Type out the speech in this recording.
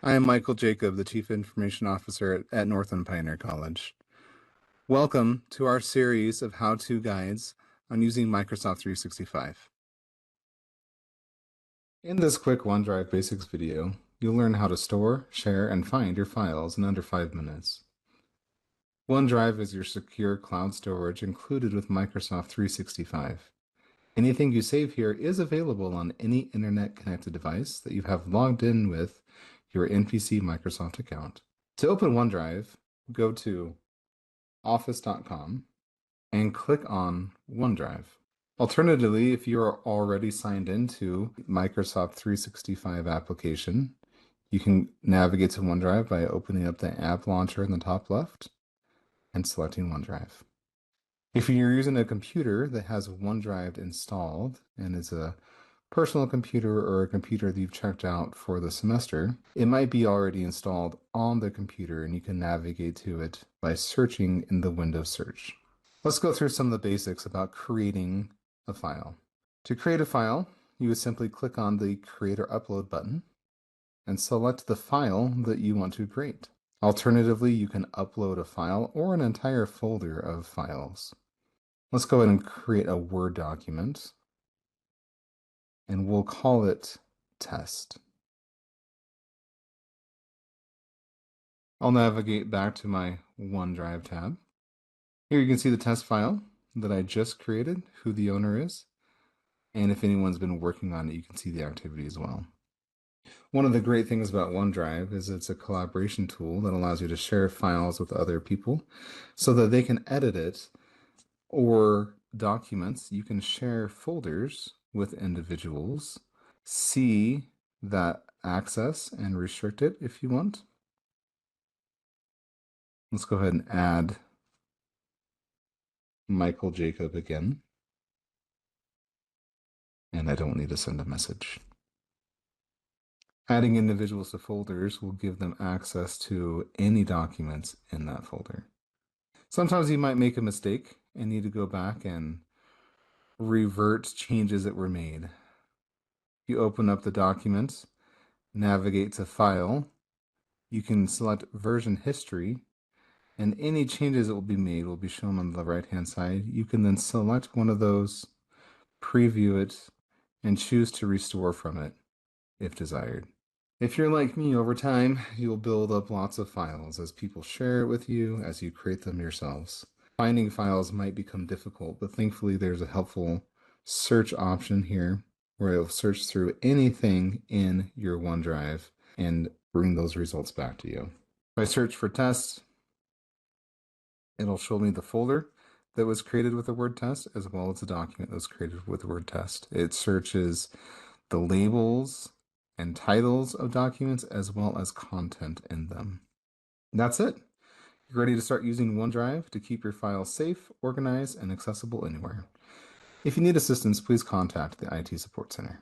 I am Michael Jacob, the Chief Information Officer at Northland Pioneer College. Welcome to our series of how-to guides on using Microsoft 365. In this quick OneDrive Basics video, you'll learn how to store, share, and find your files in under 5 minutes. OneDrive is your secure cloud storage included with Microsoft 365. Anything you save here is available on any internet-connected device that you have logged in with your NPC Microsoft account. To open OneDrive, go to office.com and click on OneDrive. Alternatively, if you are already signed into Microsoft 365 application, you can navigate to OneDrive by opening up the app launcher in the top left and selecting OneDrive. If you're using a computer that has OneDrive installed and is a personal computer or a computer that you've checked out for the semester, it might be already installed on the computer and you can navigate to it by searching in the Windows search. Let's go through some of the basics about creating a file. To create a file, you would simply click on the Create or Upload button and select the file that you want to create. Alternatively, you can upload a file or an entire folder of files. Let's go ahead and create a Word document, and we'll call it test. I'll navigate back to my OneDrive tab. Here you can see the test file that I just created, who the owner is, and if anyone's been working on it, you can see the activity as well. One of the great things about OneDrive is it's a collaboration tool that allows you to share files with other people so that they can edit it, or documents. You can share folders with individuals, see that access and restrict it if you want. Let's go ahead and add Michael Jacob again. And I don't need to send a message. Adding individuals to folders will give them access to any documents in that folder. Sometimes you might make a mistake and need to go back and revert changes that were made. You open up the document, navigate to File, you can select Version History, and any changes that will be made will be shown on the right-hand side. You can then select one of those, preview it, and choose to restore from it if desired. If you're like me, over time, you'll build up lots of files as people share it with you, as you create them yourselves. Finding files might become difficult, but thankfully there's a helpful search option here where it'll search through anything in your OneDrive and bring those results back to you. If I search for test, it'll show me the folder that was created with the word test, as well as the document that was created with the word test. It searches the labels and titles of documents as well as content in them. That's it. You're ready to start using OneDrive to keep your files safe, organized, and accessible anywhere. If you need assistance, please contact the IT Support Center.